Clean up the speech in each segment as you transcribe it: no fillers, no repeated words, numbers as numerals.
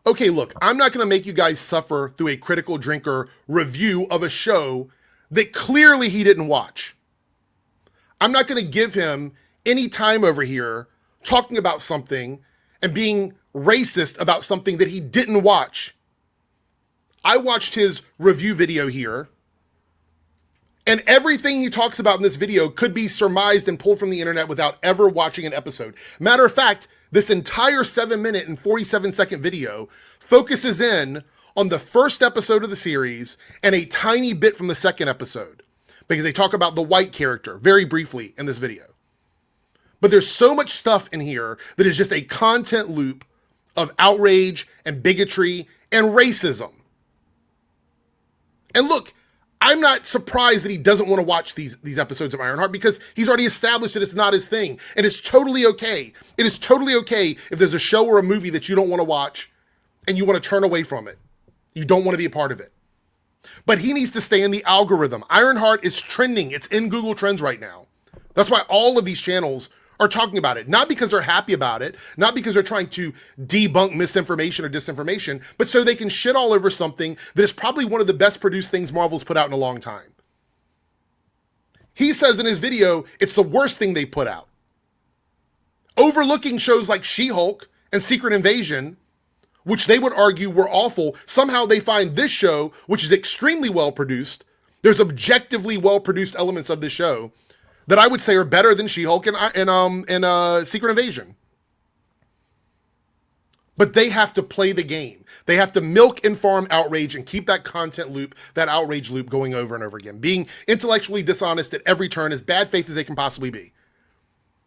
okay, look, I'm not going to make you guys suffer through a critical drinker review of a show that clearly he didn't watch. I'm not going to give him any time over here talking about something and being racist about something that he didn't watch. I watched his review video here, and everything he talks about in this video could be surmised and pulled from the internet without ever watching an episode. Matter of fact, this entire 7-minute and 47-second video focuses in on the first episode of the series and a tiny bit from the second episode, because they talk about the white character very briefly in this video. But there's so much stuff in here that is just a content loop of outrage and bigotry and racism. And look, I'm not surprised that he doesn't want to watch these episodes of Ironheart, because he's already established that it's not his thing. And it's totally okay. It is totally okay if there's a show or a movie that you don't want to watch and you want to turn away from it. You don't want to be a part of it. But he needs to stay in the algorithm. Ironheart is trending. It's in Google Trends right now. That's why all of these channels are talking about it. Not because they're happy about it, not because they're trying to debunk misinformation or disinformation, but so they can shit all over something that is probably one of the best produced things Marvel's put out in a long time. He says in his video, it's the worst thing they put out. Overlooking shows like She-Hulk and Secret Invasion, which they would argue were awful, somehow they find this show, which is extremely well produced. There's objectively well produced elements of this show that I would say are better than She-Hulk and Secret Invasion. But they have to play the game. They have to milk and farm outrage and keep that content loop, that outrage loop going over and over again. Being intellectually dishonest at every turn, as bad faith as they can possibly be.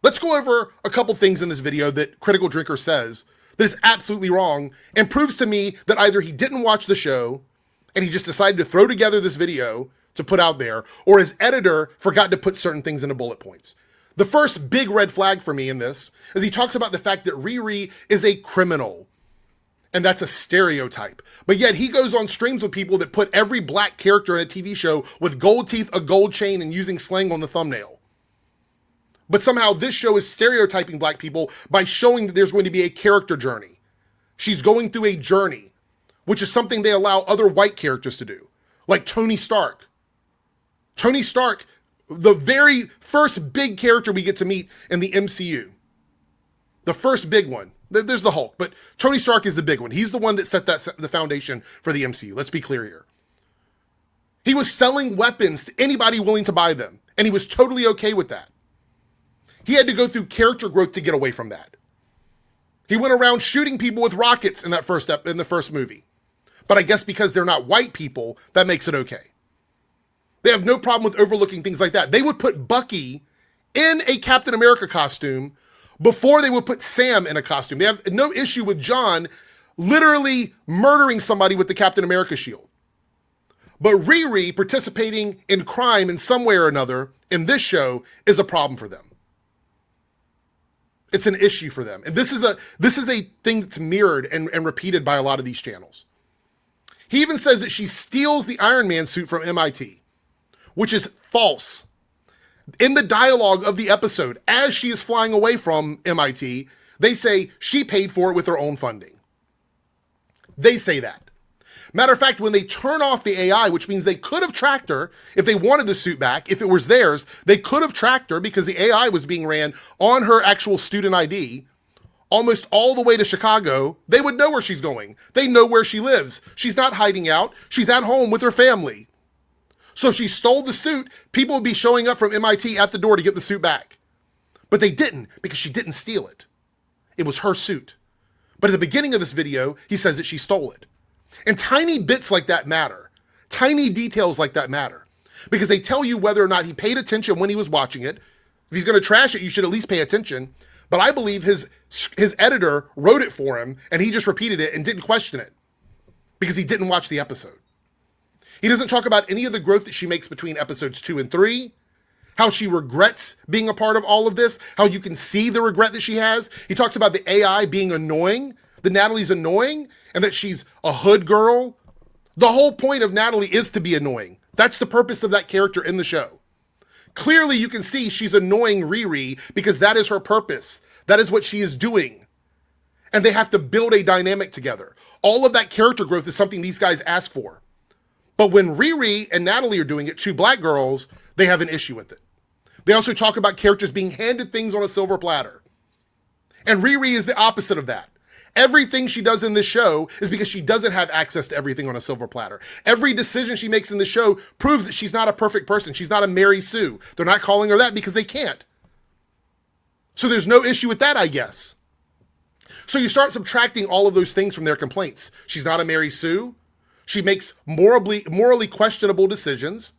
Let's go over a couple things in this video that Critical Drinker says that is absolutely wrong and proves to me that either he didn't watch the show and he just decided to throw together this video to put out there, or his editor forgot to put certain things into bullet points. The first big red flag for me in this is he talks about the fact that Riri is a criminal, and that's a stereotype. But yet he goes on streams with people that put every black character in a TV show with gold teeth, a gold chain, and using slang on the thumbnail. But somehow this show is stereotyping black people by showing that there's going to be a character journey. She's going through a journey, which is something they allow other white characters to do, like Tony Stark. Tony Stark, the very first big character we get to meet in the MCU. The first big one. There's the Hulk, but Tony Stark is the big one. He's the one that set the foundation for the MCU. Let's be clear here. He was selling weapons to anybody willing to buy them, and he was totally okay with that. He had to go through character growth to get away from that. He went around shooting people with rockets in the first movie. But I guess because they're not white people, that makes it okay. They have no problem with overlooking things like that. They would put Bucky in a Captain America costume before they would put Sam in a costume. They have no issue with John literally murdering somebody with the Captain America shield. But Riri participating in crime in some way or another in this show is a problem for them. It's an issue for them. And this is a thing that's mirrored and repeated by a lot of these channels. He even says that she steals the Iron Man suit from MIT, which is false. In the dialogue of the episode, as she is flying away from MIT, they say she paid for it with her own funding. They say that. Matter of fact, when they turn off the AI, which means they could have tracked her if they wanted the suit back, if it was theirs, they could have tracked her because the AI was being ran on her actual student ID almost all the way to Chicago. They would know where she's going. They know where she lives. She's not hiding out. She's at home with her family. So if she stole the suit, people would be showing up from MIT at the door to get the suit back. But they didn't, because she didn't steal it. It was her suit. But at the beginning of this video, he says that she stole it. And tiny bits like that matter. Tiny details like that matter. Because they tell you whether or not he paid attention when he was watching it. If he's going to trash it, you should at least pay attention. But I believe his editor wrote it for him, and he just repeated it and didn't question it. Because he didn't watch the episode. He doesn't talk about any of the growth that she makes between episodes 2 and 3, how she regrets being a part of all of this, how you can see the regret that she has. He talks about the AI being annoying, that Natalie's annoying, and that she's a hood girl. The whole point of Natalie is to be annoying. That's the purpose of that character in the show. Clearly, you can see she's annoying Riri because that is her purpose. That is what she is doing. And they have to build a dynamic together. All of that character growth is something these guys ask for. But when Riri and Natalie are doing it, two black girls, they have an issue with it. They also talk about characters being handed things on a silver platter. And Riri is the opposite of that. Everything she does in this show is because she doesn't have access to everything on a silver platter. Every decision she makes in the show proves that she's not a perfect person. She's not a Mary Sue. They're not calling her that because they can't. So there's no issue with that, I guess. So you start subtracting all of those things from their complaints. She's not a Mary Sue. She makes morally questionable decisions.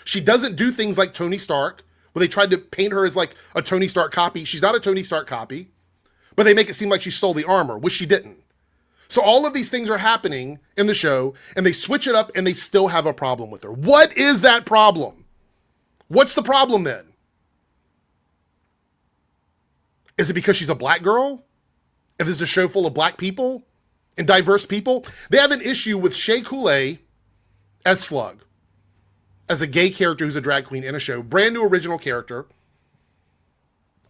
She doesn't do things like Tony Stark, where they tried to paint her as like a Tony Stark copy. She's not a Tony Stark copy, but they make it seem like she stole the armor, which she didn't. So all of these things are happening in the show, and they switch it up, and they still have a problem with her. What is that problem? What's the problem then? Is it because she's a black girl? If this is a show full of black people and diverse people? They have an issue with Shea Coulee as Slug, as a gay character who's a drag queen in a show. Brand new original character.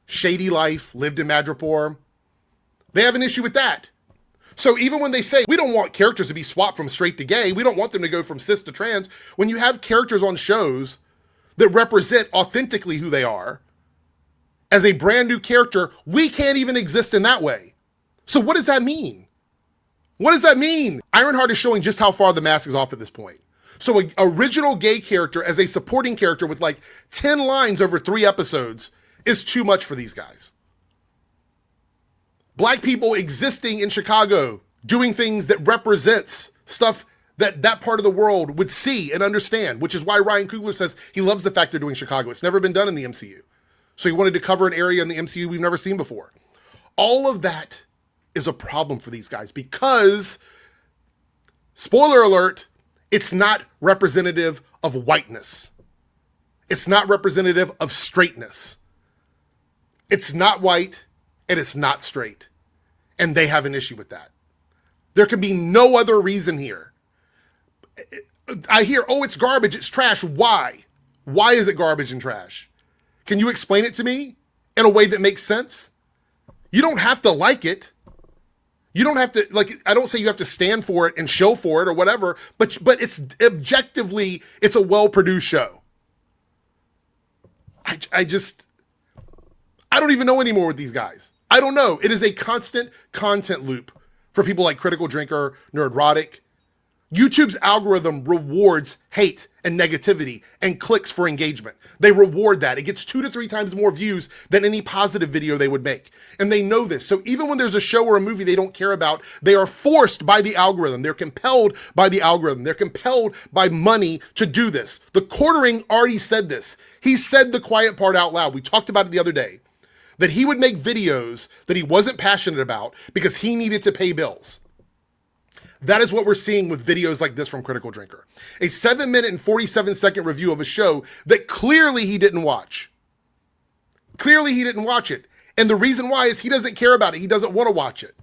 Shady life, lived in Madripoor. They have an issue with that. So even when they say, we don't want characters to be swapped from straight to gay, we don't want them to go from cis to trans, when you have characters on shows that represent authentically who they are, as a brand new character, we can't even exist in that way. So what does that mean? What does that mean? Ironheart is showing just how far the mask is off at this point. So an original gay character as a supporting character with like 10 lines over 3 episodes is too much for these guys. Black people existing in Chicago, doing things that represents stuff that that part of the world would see and understand, which is why Ryan Coogler says he loves the fact they're doing Chicago. It's never been done in the MCU. So he wanted to cover an area in the MCU we've never seen before. All of that is a problem for these guys because, spoiler alert, it's not representative of whiteness. It's not representative of straightness. It's not white and it's not straight. And they have an issue with that. There can be no other reason here. I hear, oh, it's garbage, it's trash. Why? Why is it garbage and trash? Can you explain it to me in a way that makes sense? You don't have to like it. You don't have to, like, I don't say you have to stand for it and show for it or whatever, but it's objectively, it's a well-produced show. I don't even know anymore with these guys. I don't know. It is a constant content loop for people like Critical Drinker, Nerdrotic. YouTube's algorithm rewards hate and negativity and clicks for engagement. They reward that. It gets 2 to 3 times more views than any positive video they would make. And they know this. So even when there's a show or a movie they don't care about, they are forced by the algorithm. They're compelled by the algorithm. They're compelled by money to do this. The Quartering already said this. He said the quiet part out loud. We talked about it the other day, that he would make videos that he wasn't passionate about because he needed to pay bills. That is what we're seeing with videos like this from Critical Drinker. A 7-minute and 47-second review of a show that clearly he didn't watch. Clearly he didn't watch it. And the reason why is he doesn't care about it. He doesn't want to watch it.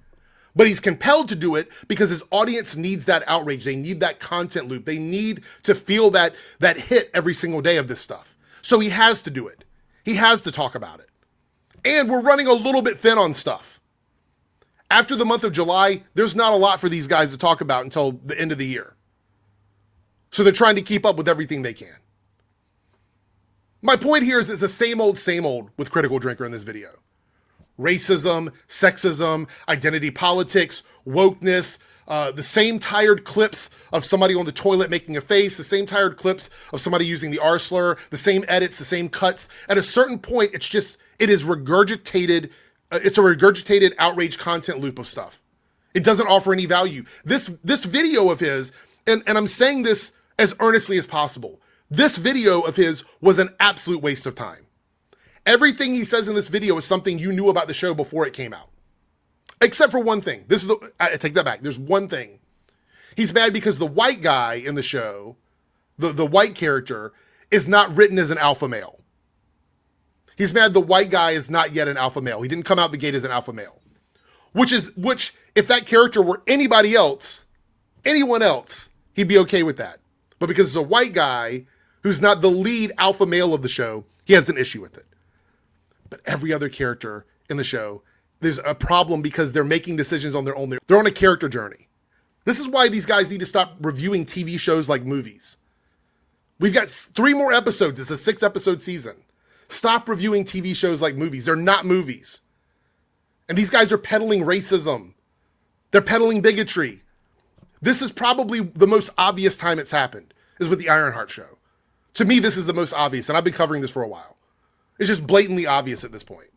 But he's compelled to do it because his audience needs that outrage. They need that content loop. They need to feel that hit every single day of this stuff. So he has to do it. He has to talk about it. And we're running a little bit thin on stuff. After the month of July, there's not a lot for these guys to talk about until the end of the year. So they're trying to keep up with everything they can. My point here is it's the same old with Critical Drinker in this video. Racism, sexism, identity politics, wokeness, the same tired clips of somebody on the toilet making a face, the same tired clips of somebody using the R slur, the same edits, the same cuts. At a certain point, it is regurgitated. It's a regurgitated outrage content loop of stuff. It doesn't offer any value. This video of his, and I'm saying this as earnestly as possible, this video of his was an absolute waste of time. Everything he says in this video is something you knew about the show before it came out. Except for one thing. I take that back. There's one thing. He's mad because the white guy in the show, the white character, is not written as an alpha male. He's mad the white guy is not yet an alpha male. He didn't come out the gate as an alpha male. Which if that character were anybody else, anyone else, he'd be okay with that. But because it's a white guy who's not the lead alpha male of the show, he has an issue with it. But every other character in the show, there's a problem because they're making decisions on their own. They're on a character journey. This is why these guys need to stop reviewing TV shows like movies. We've got 3 more episodes. It's a 6-episode season. Stop reviewing TV shows like movies. They're not movies. And these guys are peddling racism. They're peddling bigotry. This is probably the most obvious time it's happened, is with the Ironheart show. To me, this is the most obvious, and I've been covering this for a while. It's just blatantly obvious at this point.